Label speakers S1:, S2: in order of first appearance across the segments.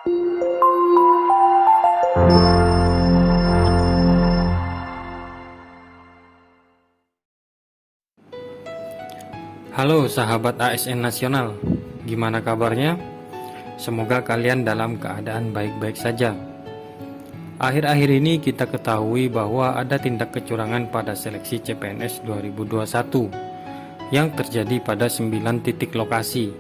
S1: Halo sahabat ASN Nasional, gimana kabarnya? Semoga kalian dalam keadaan baik-baik saja. Akhir-akhir ini kita ketahui bahwa ada tindak kecurangan pada seleksi CPNS 2021 yang terjadi pada 9 titik lokasi.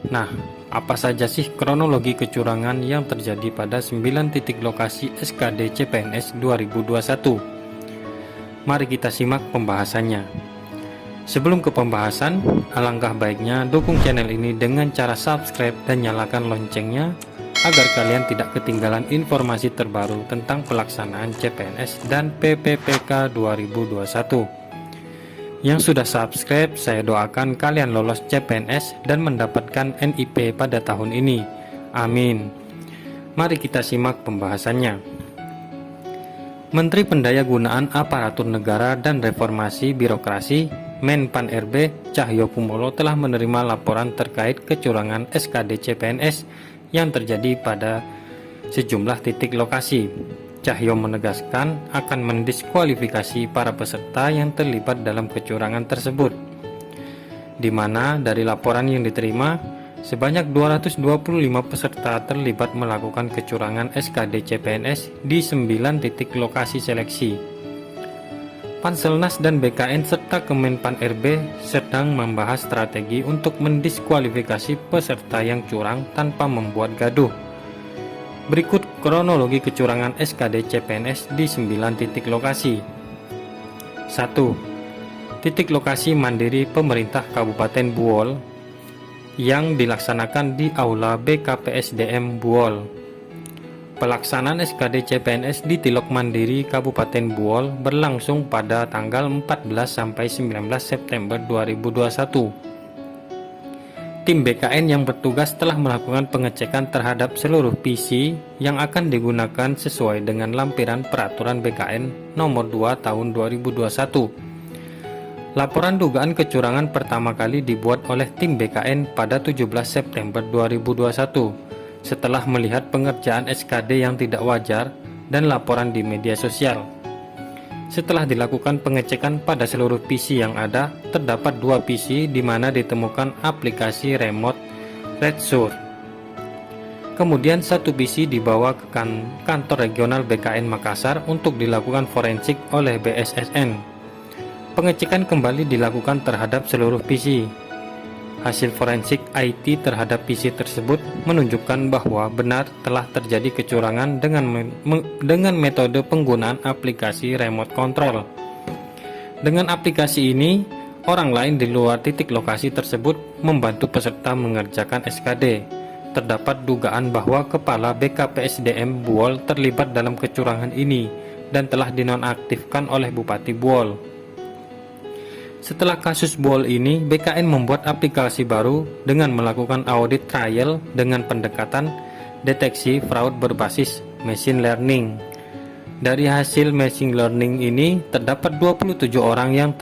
S1: Nah, apa saja sih kronologi kecurangan yang terjadi pada 9 titik lokasi SKD CPNS 2021? Mari kita simak pembahasannya. Sebelum ke pembahasan, alangkah baiknya dukung channel ini dengan cara subscribe dan nyalakan loncengnya agar kalian tidak ketinggalan informasi terbaru tentang pelaksanaan CPNS dan PPPK 2021. Yang sudah subscribe, saya doakan kalian lolos CPNS dan mendapatkan NIP pada tahun ini. Amin. Mari kita simak pembahasannya. Menteri Pendayagunaan Aparatur Negara dan Reformasi Birokrasi Menpan RB Cahyokumolo telah menerima laporan terkait kecurangan SKD CPNS yang terjadi pada sejumlah titik lokasi. Cahyo menegaskan akan mendiskualifikasi para peserta yang terlibat dalam kecurangan tersebut, di mana dari laporan yang diterima, sebanyak 225 peserta terlibat melakukan kecurangan SKD CPNS di 9 titik lokasi seleksi. Panselnas dan BKN serta Kemenpan RB sedang membahas strategi untuk mendiskualifikasi peserta yang curang tanpa membuat gaduh. Berikut kronologi kecurangan SKD CPNS di 9 titik lokasi. 1. Titik lokasi mandiri pemerintah Kabupaten Buol yang dilaksanakan di Aula BKPSDM Buol. Pelaksanaan SKD CPNS di Tilok Mandiri Kabupaten Buol berlangsung pada tanggal 14 sampai 19 September 2021. Tim BKN yang bertugas telah melakukan pengecekan terhadap seluruh PC yang akan digunakan sesuai dengan lampiran peraturan BKN nomor 2 tahun 2021. Laporan dugaan kecurangan pertama kali dibuat oleh tim BKN pada 17 September 2021. Setelah melihat pengerjaan SKD yang tidak wajar dan laporan di media sosial. Setelah dilakukan pengecekan pada seluruh PC yang ada, terdapat 2 PC di mana ditemukan aplikasi remote RedSure. Kemudian 1 PC dibawa ke kantor regional BKN Makassar untuk dilakukan forensik oleh BSSN. Pengecekan kembali dilakukan terhadap seluruh PC. Hasil forensik IT terhadap PC tersebut menunjukkan bahwa benar telah terjadi kecurangan dengan metode penggunaan aplikasi remote control. Dengan aplikasi ini, orang lain di luar titik lokasi tersebut membantu peserta mengerjakan SKD. Terdapat dugaan bahwa Kepala BKPSDM Buol terlibat dalam kecurangan ini dan telah dinonaktifkan oleh Bupati Buol. Setelah kasus Buol ini, BKN membuat aplikasi baru dengan melakukan audit trial dengan pendekatan deteksi fraud berbasis machine learning. Dari hasil machine learning ini, terdapat 27 orang yang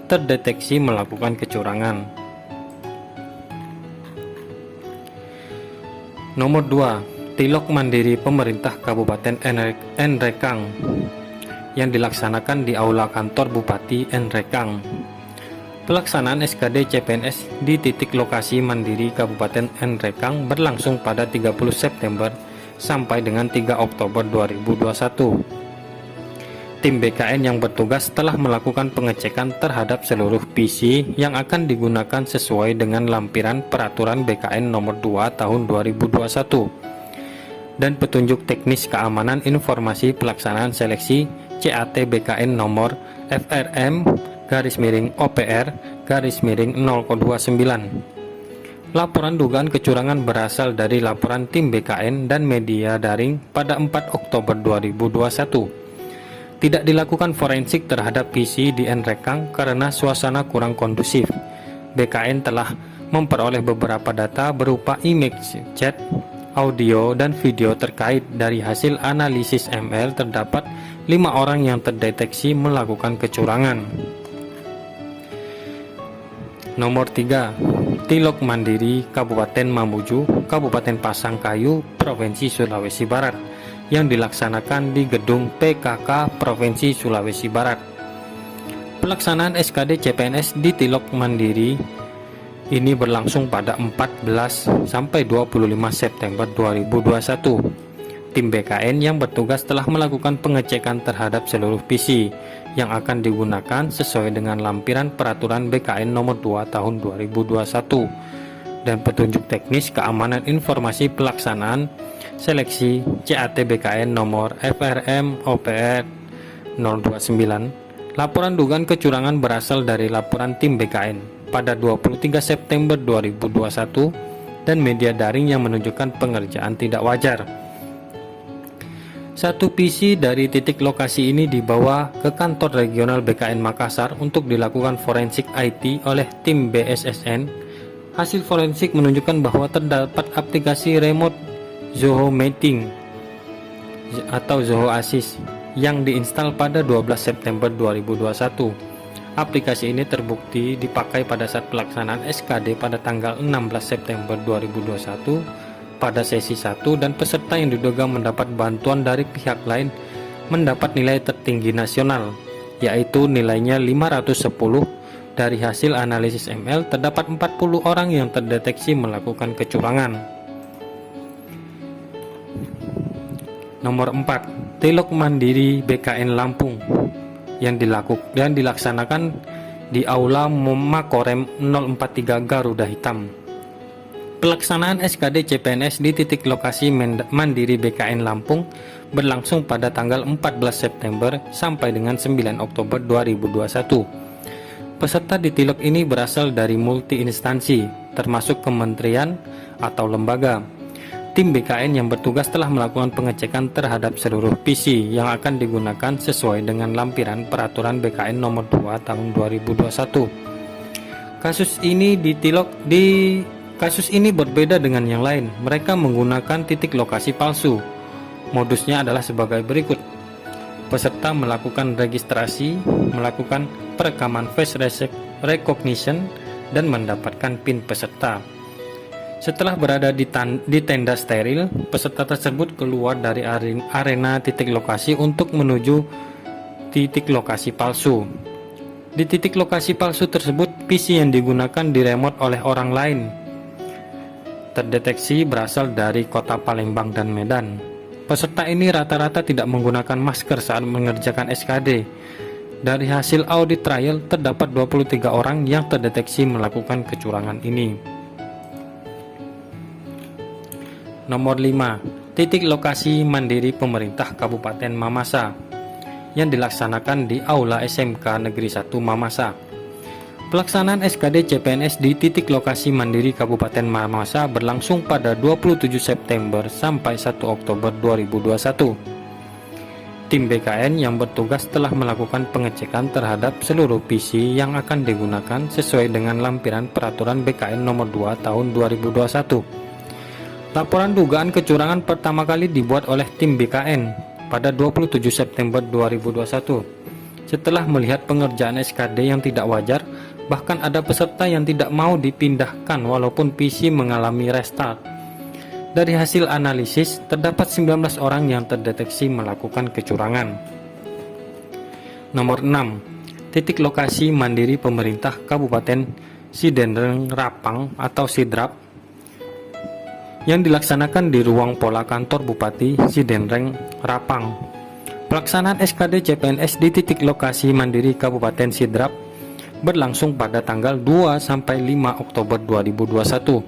S1: terdeteksi melakukan kecurangan. Nomor 2. Tilok Mandiri Pemerintah Kabupaten Nrekang yang dilaksanakan di Aula Kantor Bupati Nrekang. Pelaksanaan SKD CPNS di titik lokasi mandiri Kabupaten Nrekang berlangsung pada 30 September sampai dengan 3 Oktober 2021. Tim BKN yang bertugas telah melakukan pengecekan terhadap seluruh PC yang akan digunakan sesuai dengan lampiran peraturan BKN nomor 2 tahun 2021 dan petunjuk teknis keamanan informasi pelaksanaan seleksi CAT BKN nomor FRM /OPR/029. Laporan dugaan kecurangan berasal dari laporan tim BKN dan media daring pada 4 Oktober 2021. Tidak dilakukan forensik terhadap PC di Nrekang karena suasana kurang kondusif. BKN telah memperoleh beberapa data berupa image chat, audio, dan video terkait. Dari hasil analisis ML terdapat 5 orang yang terdeteksi melakukan kecurangan. Nomor 3. Tilok Mandiri, Kabupaten Mamuju, Kabupaten Pasangkayu, Provinsi Sulawesi Barat, yang dilaksanakan di Gedung PKK Provinsi Sulawesi Barat. Pelaksanaan SKD CPNS di Tilok Mandiri ini berlangsung pada 14 sampai 25 September 2021. Tim BKN yang bertugas telah melakukan pengecekan terhadap seluruh PC yang akan digunakan sesuai dengan lampiran peraturan BKN nomor 2 tahun 2021 dan petunjuk teknis keamanan informasi pelaksanaan seleksi CAT BKN nomor FRM OPR 029. Laporan dugaan kecurangan berasal dari laporan tim BKN pada 23 September 2021 dan media daring yang menunjukkan pengerjaan tidak wajar. Satu PC dari titik lokasi ini dibawa ke kantor regional BKN Makassar untuk dilakukan forensik IT oleh tim BSSN. Hasil forensik menunjukkan bahwa terdapat aplikasi remote Zoho Meeting atau Zoho Assist yang diinstal pada 12 September 2021. Aplikasi ini terbukti dipakai pada saat pelaksanaan SKD pada tanggal 16 September 2021 pada sesi 1, dan peserta yang diduga mendapat bantuan dari pihak lain mendapat nilai tertinggi nasional, yaitu nilainya 510. Dari hasil analisis ML, terdapat 40 orang yang terdeteksi melakukan kecurangan. Nomor 4. Tilok Mandiri BKN Lampung yang dilaksanakan di Aula Makorem 043 Garuda Hitam. Pelaksanaan SKD CPNS di titik lokasi Mandiri BKN Lampung berlangsung pada tanggal 14 September sampai dengan 9 Oktober 2021. Peserta di tilok ini berasal dari multi instansi, termasuk kementerian atau lembaga. Tim BKN yang bertugas telah melakukan pengecekan terhadap seluruh PC yang akan digunakan sesuai dengan lampiran peraturan BKN nomor 2 tahun 2021. Kasus ini berbeda dengan yang lain. Mereka menggunakan titik lokasi palsu. Modusnya adalah sebagai berikut. Peserta melakukan registrasi, melakukan perekaman face recognition, dan mendapatkan PIN peserta. Setelah berada di tenda steril, peserta tersebut keluar dari arena titik lokasi untuk menuju titik lokasi palsu. Di titik lokasi palsu tersebut, PC yang digunakan diremote oleh orang lain. Terdeteksi berasal dari kota Palembang dan Medan. Peserta ini rata-rata tidak menggunakan masker saat mengerjakan SKD. Dari hasil audit trial, terdapat 23 orang yang terdeteksi melakukan kecurangan ini. Nomor 5. Titik lokasi Mandiri Pemerintah Kabupaten Mamasa yang dilaksanakan di Aula SMK Negeri 1 Mamasa. Pelaksanaan SKD CPNS di titik lokasi Mandiri Kabupaten Mamasa berlangsung pada 27 September sampai 1 Oktober 2021. Tim BKN yang bertugas telah melakukan pengecekan terhadap seluruh PC yang akan digunakan sesuai dengan lampiran peraturan BKN nomor 2 tahun 2021. Laporan dugaan kecurangan pertama kali dibuat oleh tim BKN pada 27 September 2021. Setelah melihat pengerjaan SKD yang tidak wajar, bahkan ada peserta yang tidak mau dipindahkan walaupun PC mengalami restart. Dari hasil analisis, terdapat 19 orang yang terdeteksi melakukan kecurangan. Nomor 6. Titik lokasi Mandiri Pemerintah Kabupaten Sidenreng Rapang atau Sidrap yang dilaksanakan di ruang pola kantor Bupati Sidenreng Rapang. Pelaksanaan SKD CPNS di titik lokasi Mandiri Kabupaten Sidrap berlangsung pada tanggal 2 sampai 5 Oktober 2021.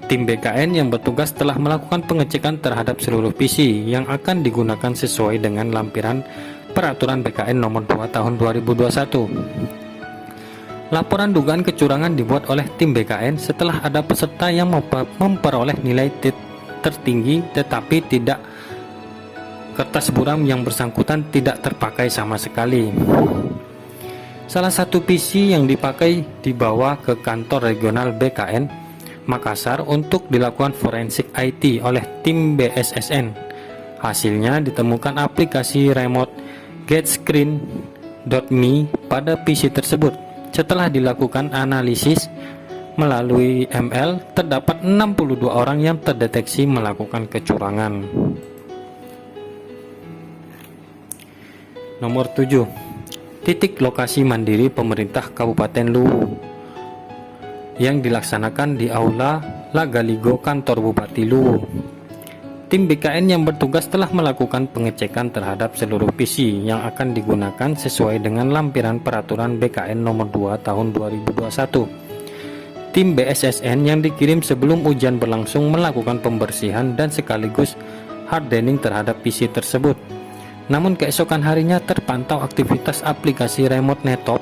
S1: Tim BKN yang bertugas telah melakukan pengecekan terhadap seluruh PC yang akan digunakan sesuai dengan lampiran peraturan BKN nomor 2 tahun 2021. Laporan dugaan kecurangan dibuat oleh tim BKN setelah ada peserta yang memperoleh nilai tertinggi tetapi kertas buram yang bersangkutan tidak terpakai sama sekali. Salah satu PC yang dipakai dibawa ke kantor regional BKN Makassar untuk dilakukan forensik IT oleh tim BSSN. Hasilnya ditemukan aplikasi remote GetScreen.me pada PC tersebut. Setelah dilakukan analisis, melalui ML terdapat 62 orang yang terdeteksi melakukan kecurangan. Nomor 7. Titik lokasi mandiri pemerintah Kabupaten Luwu yang dilaksanakan di Aula Lagaligo Kantor Bupati Luwu. Tim BKN yang bertugas telah melakukan pengecekan terhadap seluruh PC yang akan digunakan sesuai dengan lampiran peraturan BKN nomor 2 tahun 2021. Tim BSSN yang dikirim sebelum ujian berlangsung melakukan pembersihan dan sekaligus hardening terhadap PC tersebut. Namun keesokan harinya terpantau aktivitas aplikasi remote netop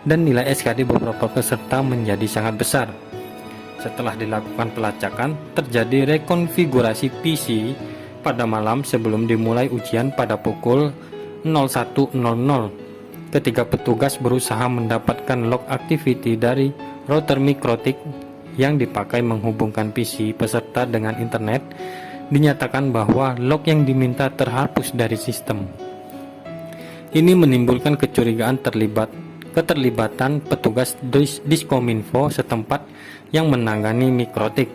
S1: dan nilai SKD beberapa peserta menjadi sangat besar. Setelah dilakukan pelacakan, terjadi rekonfigurasi PC pada malam sebelum dimulai ujian pada pukul 01.00. Ketika petugas berusaha mendapatkan log activity dari router mikrotik yang dipakai menghubungkan PC peserta dengan internet, dinyatakan bahwa log yang diminta terhapus dari sistem. Ini menimbulkan kecurigaan keterlibatan petugas Diskominfo setempat yang menangani mikrotik.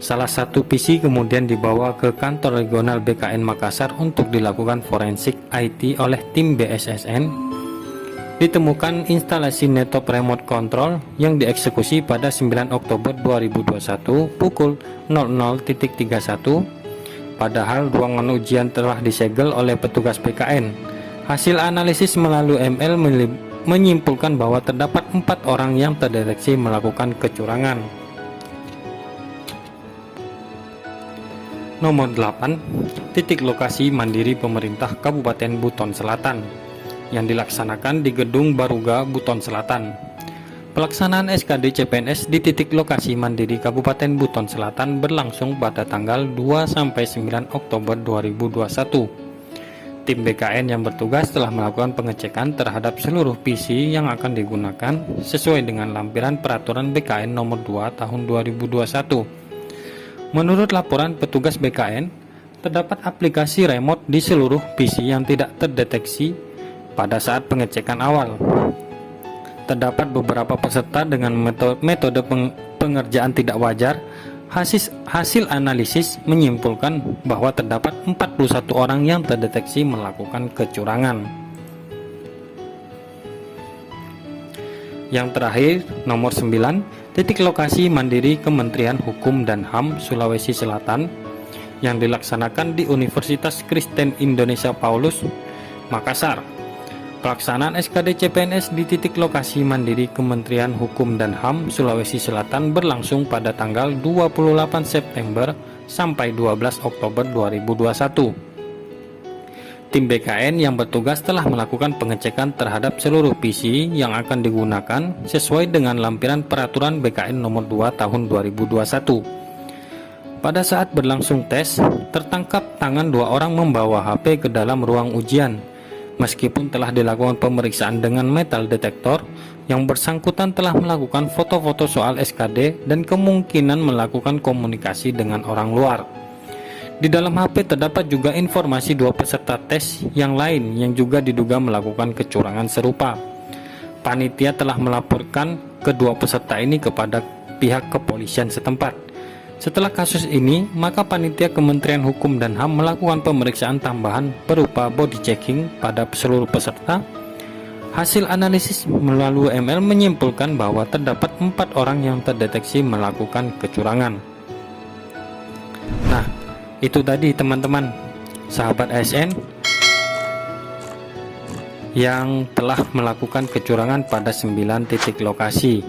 S1: Salah satu PC kemudian dibawa ke kantor regional BKN Makassar untuk dilakukan forensik IT oleh tim BSSN. Ditemukan instalasi netop remote control yang dieksekusi pada 9 Oktober 2021 pukul 00.31, padahal ruangan ujian telah disegel oleh petugas BKN. Hasil analisis melalui ML menyimpulkan bahwa terdapat 4 orang yang terdeteksi melakukan kecurangan. Nomor 8. Titik lokasi mandiri pemerintah Kabupaten Buton Selatan yang dilaksanakan di Gedung Baruga, Buton Selatan. Pelaksanaan SKD CPNS di titik lokasi mandiri Kabupaten Buton Selatan berlangsung pada tanggal 2-9 Oktober 2021. Tim BKN yang bertugas telah melakukan pengecekan terhadap seluruh PC yang akan digunakan sesuai dengan lampiran peraturan BKN nomor 2 tahun 2021. Menurut laporan petugas BKN, terdapat aplikasi remote di seluruh PC yang tidak terdeteksi pada saat pengecekan awal. Terdapat beberapa peserta dengan metode pengerjaan tidak wajar. Hasil analisis menyimpulkan bahwa terdapat 41 orang yang terdeteksi melakukan kecurangan. Yang terakhir, nomor 9, titik lokasi mandiri Kementerian Hukum dan HAM Sulawesi Selatan yang dilaksanakan di Universitas Kristen Indonesia Paulus, Makassar. Pelaksanaan SKD CPNS di titik lokasi mandiri Kementerian Hukum dan HAM Sulawesi Selatan berlangsung pada tanggal 28 September sampai 12 Oktober 2021. Tim BKN yang bertugas telah melakukan pengecekan terhadap seluruh PC yang akan digunakan sesuai dengan lampiran peraturan BKN nomor 2 tahun 2021. Pada saat berlangsung tes, tertangkap tangan 2 orang membawa HP ke dalam ruang ujian. Meskipun telah dilakukan pemeriksaan dengan metal detektor, yang bersangkutan telah melakukan foto-foto soal SKD dan kemungkinan melakukan komunikasi dengan orang luar. Di dalam HP terdapat juga informasi 2 peserta tes yang lain yang juga diduga melakukan kecurangan serupa. Panitia telah melaporkan kedua peserta ini kepada pihak kepolisian setempat. Setelah kasus ini, maka panitia Kementerian Hukum dan HAM melakukan pemeriksaan tambahan berupa body checking pada seluruh peserta. Hasil analisis melalui ML menyimpulkan bahwa terdapat 4 orang yang terdeteksi melakukan kecurangan. Nah, itu tadi teman-teman, sahabat ASN yang telah melakukan kecurangan pada 9 titik lokasi.